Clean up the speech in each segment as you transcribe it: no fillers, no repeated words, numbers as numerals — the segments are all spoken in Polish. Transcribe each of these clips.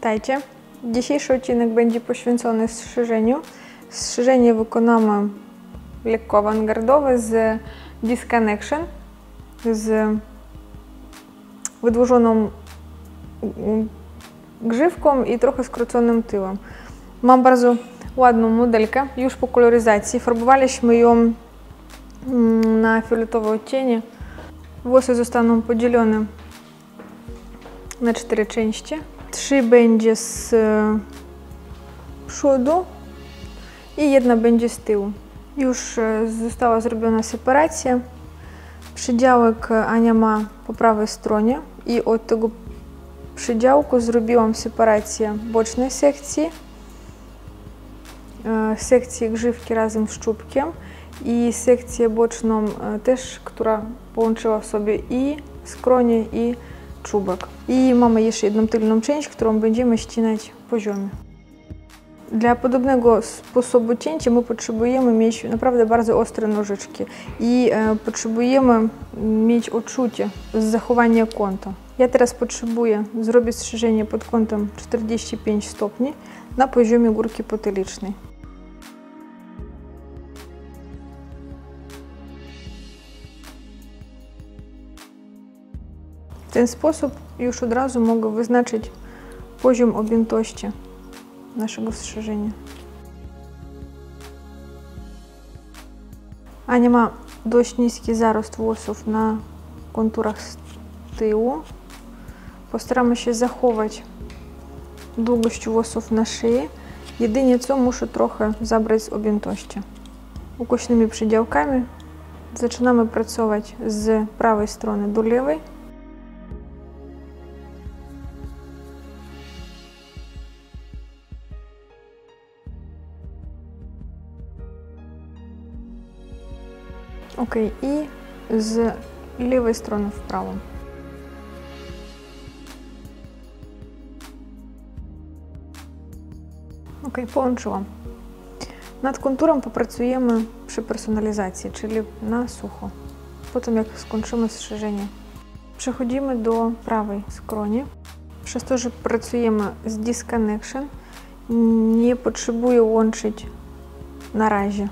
Witajcie. Dzisiejszy odcinek będzie poświęcony strzyżeniu. Strzyżenie wykonamy lekko awangardowe z Disconnection, z wydłużoną grzywką i trochę skróconym tyłem. Mam bardzo ładną modelkę, już po koloryzacji. Farbowaliśmy ją na fioletowe odcienie. Włosy zostaną podzielone na 4 części. 3 będzie z przodu i 1 będzie z tyłu. Już została zrobiona separacja. Przydziałek Ania ma po prawej stronie i od tego przydziałku zrobiłam separację bocznej sekcji grzywki razem z czubkiem i sekcję boczną też, która połączyła w sobie i skronie, i czubek. I mamy jeszcze jedną tylną część, którą będziemy ścinać poziomie. Dla podobnego sposobu cięcia my potrzebujemy mieć naprawdę bardzo ostre nożyczki i potrzebujemy mieć odczucie z zachowania kąta. Ja teraz potrzebuję zrobić strzyżenie pod kątem 45 stopni na poziomie górki potylicznej. W ten sposób już od razu mogę wyznaczyć poziom objętości naszego strzyżenia. Ania ma dość niski zarost włosów na konturach z tyłu. Postaramy się zachować długość włosów na szyi. Jedynie co muszę trochę zabrać z objętości. Ukośnymi przydziałkami zaczynamy pracować z prawej strony do lewej. Ok, i z lewej strony w prawą. Ok, połączyłam. Nad konturem popracujemy przy personalizacji, czyli na sucho. Potem jak skończymy strzyżenie, przechodzimy do prawej skroni. Przez to, że pracujemy z Disconnection, nie potrzebuję łączyć na razie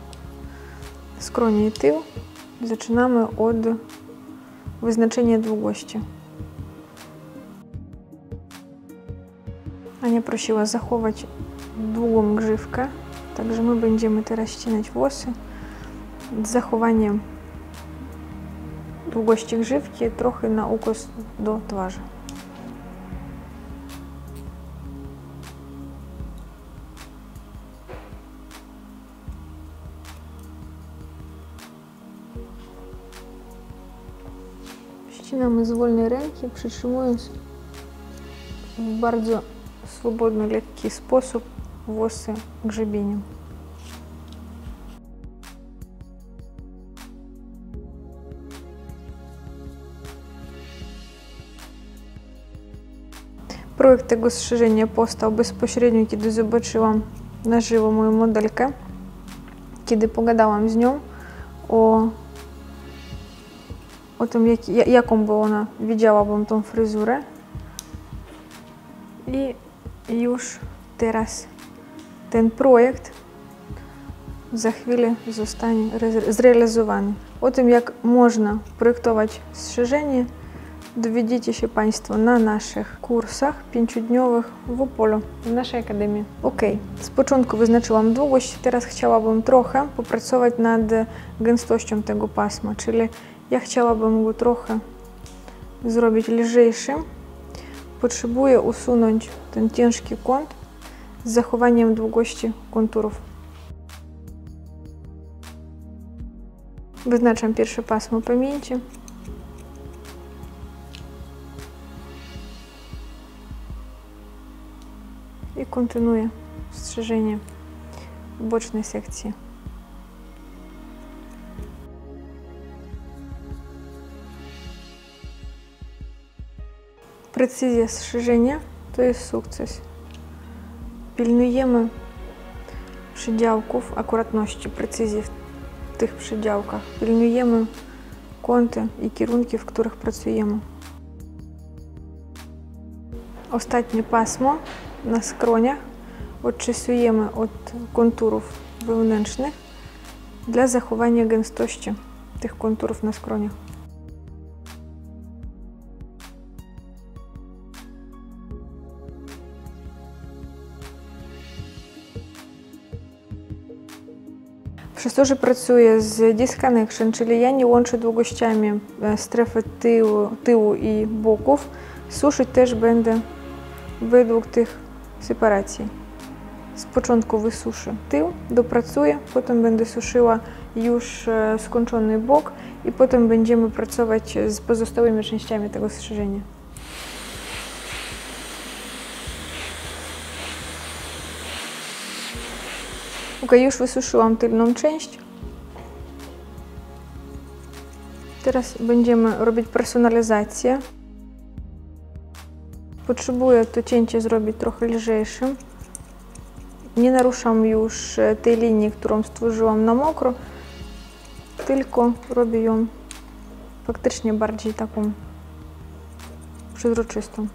skroni i tył. Zaczynamy od wyznaczenia długości. Ania prosiła zachować długą grzywkę, także my będziemy teraz ścinać włosy z zachowaniem długości grzywki trochę na ukos do twarzy. Ścinamy z wolnej ręki, przytrzymując w bardzo swobodny, lekki sposób włosy grzebieniem. Projekt tego strzyżenia powstał bezpośrednio, kiedy zobaczyłam na żywo moją modelkę, kiedy pogadałam z nią o tym, jaką by ona widziałabym tą fryzurę. I już teraz ten projekt za chwilę zostanie zrealizowany. O tym, jak można projektować strzyżenie, dowiedzicie się Państwo na naszych kursach 5-dniowych w Opolu, w naszej akademii. Ok, z początku wyznaczyłam długość, teraz chciałabym trochę popracować nad gęstością tego pasma, czyli ja chciałabym go trochę zrobić lżejszym. Potrzebuję usunąć ten ciężki kąt z zachowaniem długości konturów. Wyznaczam pierwsze pasmo pamięci. I kontynuuję strzyżenie w bocznej sekcji. Precyzja strzyżenia to jest sukces. Pilnujemy przydziałków, akuratności, precyzji w tych przydziałkach. Pilnujemy kąty i kierunki, w których pracujemy. Ostatnie pasmo na skroniach odczesujemy od konturów wewnętrznych dla zachowania gęstości tych konturów na skroniach. Przez to, że pracuję z disconnection, czyli ja nie łączę długościami strefy tyłu i boków, suszyć też będę według tych separacji. Z początku wysuszę tył, dopracuję, potem będę suszyła już skończony bok i potem będziemy pracować z pozostałymi częściami tego strzyżenia. Ok, już wysuszyłam tylną część. Teraz będziemy robić personalizację. Potrzebuję to cięcie zrobić trochę lżejszym. Nie naruszam już tej linii, którą stworzyłam na mokro, tylko robię ją faktycznie bardziej taką przezroczystą.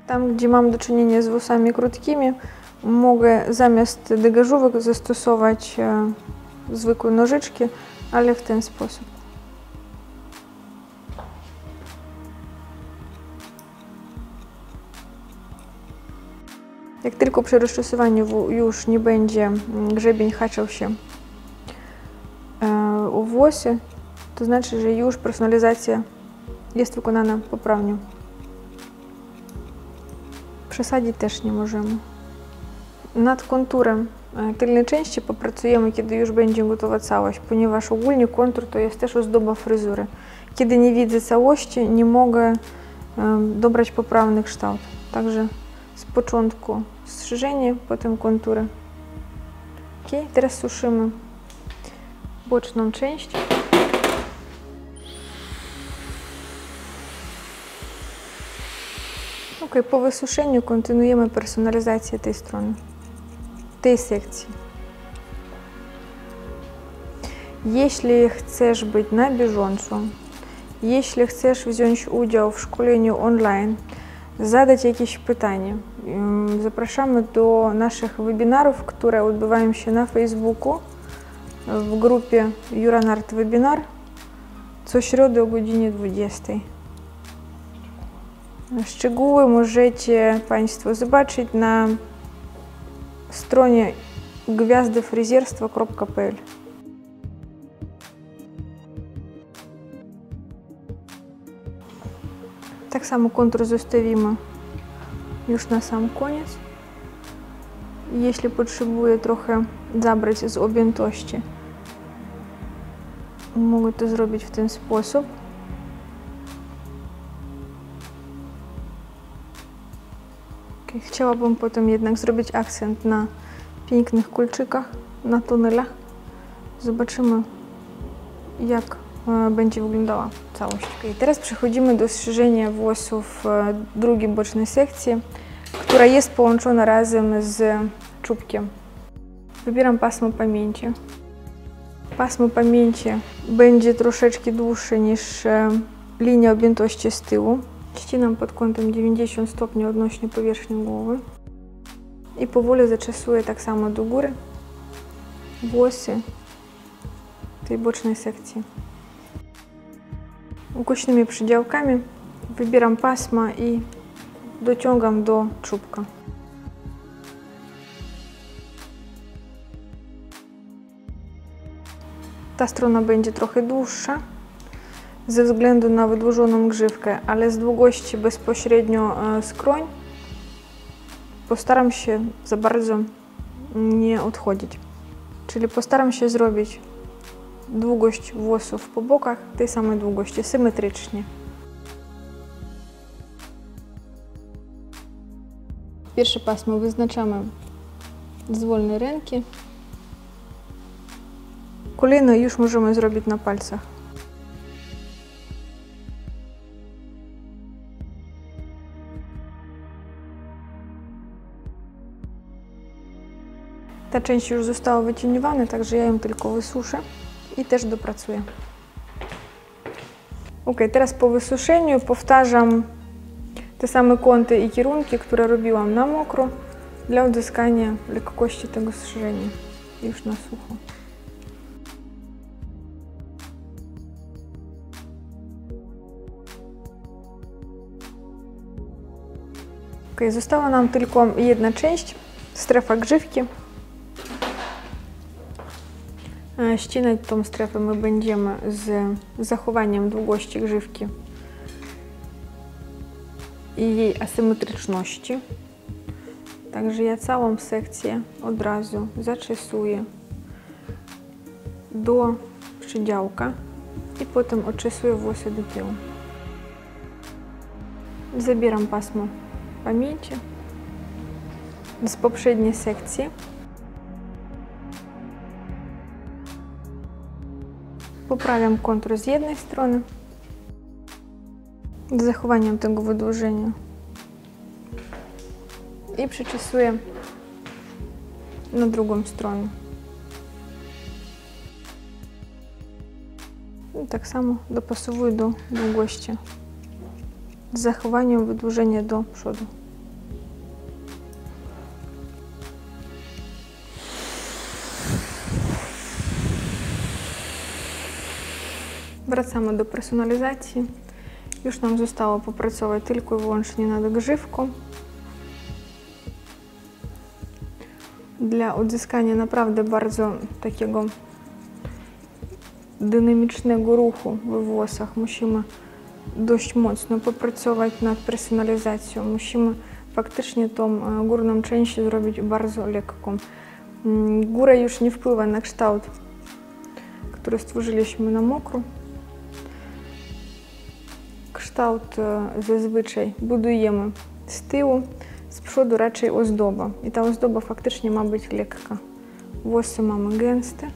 Tam, gdzie mam do czynienia z włosami krótkimi, mogę zamiast degażówek zastosować zwykłe nożyczki, ale w ten sposób. Jak tylko przy rozczesywaniu już nie będzie grzebień haczał się o włosy, to znaczy, że już personalizacja jest wykonana poprawnie. Przesadzić też nie możemy. Nad konturem tylnej części popracujemy, kiedy już będzie gotowa całość, ponieważ ogólnie kontur to jest też ozdoba fryzury. Kiedy nie widzę całości, nie mogę dobrać poprawny kształt. Także z początku strzyżenie, potem kontury. Ok, teraz suszymy boczną część. Ok, po wysuszeniu kontynuujemy personalizację tej strony, tej sekcji. Jeśli chcesz być na bieżąco, jeśli chcesz wziąć udział w szkoleniu online, zadać jakieś pytanie, zapraszamy do naszych webinarów, które odbywają się na Facebooku w grupie Juranart Webinar co środę o godzinie 20. Szczegóły możecie Państwo zobaczyć na stronie gwiazdafryzierstwa.pl. Tak samo kontur zostawimy już na sam koniec. Jeśli potrzebuję trochę zabrać z objętości, mogę to zrobić w ten sposób. Chciałabym potem jednak zrobić akcent na pięknych kulczykach, na tunelach. Zobaczymy, jak będzie wyglądała całość. Teraz przechodzimy do strzyżenia włosów drugiej bocznej sekcji, która jest połączona razem z czubkiem. Wybieram pasmo pamięci. Pasmo pamięci będzie troszeczkę dłuższe niż linia objętości z tyłu. Ścinam pod kątem 90 stopni odnośnie powierzchni głowy i powoli zaczesuję tak samo do góry włosy tej bocznej sekcji. Ukośnymi przydziałkami wybieram pasma i dociągam do czubka. Ta strona będzie trochę dłuższa ze względu na wydłużoną grzywkę, ale z długości bezpośrednio skroń postaram się za bardzo nie odchodzić. Czyli postaram się zrobić długość włosów po bokach tej samej długości, symetrycznie. Pierwsze pasmo wyznaczamy z wolnej ręki. Kolejne już możemy zrobić na palcach. Ta część już została wycieniowana, także ja ją tylko wysuszę i też dopracuję. Ok, teraz po wysuszeniu powtarzam te same kąty i kierunki, które robiłam na mokro, dla uzyskania lekkości tego strzyżenia już na sucho. Ok, została nam tylko jedna część, strefa grzywki. Ścinać tą strefę my będziemy z zachowaniem długości grzywki i jej asymetryczności. Także ja całą sekcję od razu zaczesuję do przydziałka i potem odczesuję włosy do tyłu. Zabieram pasmo pamięci z poprzedniej sekcji. Poprawiam kontur z jednej strony z zachowaniem tego wydłużenia i przyczesuję na drugą stronę. I tak samo dopasowuję do długości z zachowaniem wydłużenia do przodu. Wracamy do personalizacji. Już nam zostało popracować tylko i wyłącznie nad grzywką. Dla uzyskania naprawdę bardzo takiego dynamicznego ruchu we włosach musimy dość mocno popracować nad personalizacją. Musimy faktycznie tą górną część zrobić bardzo lekką. Góra już nie wpływa na kształt, który stworzyliśmy na mokro. Kształt zazwyczaj budujemy z tyłu, z przodu raczej ozdoba. I ta ozdoba faktycznie ma być lekka. Włosy mamy gęste,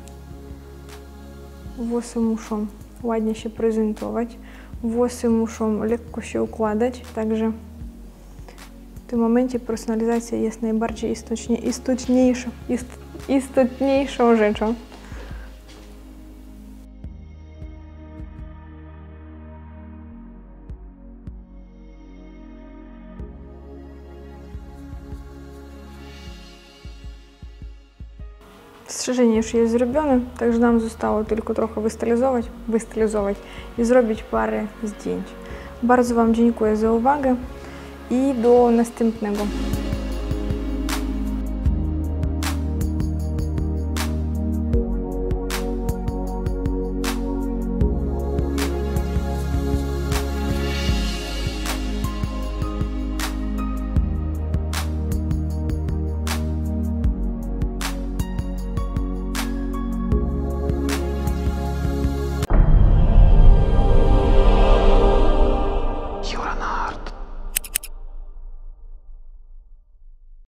włosy muszą ładnie się prezentować, włosy muszą lekko się układać, także w tym momencie personalizacja jest najbardziej istotniejszą rzeczą. Strzyżenie już jest zrobione, także nam zostało tylko trochę wystylizować i zrobić parę zdjęć. Bardzo Wam dziękuję za uwagę i do następnego.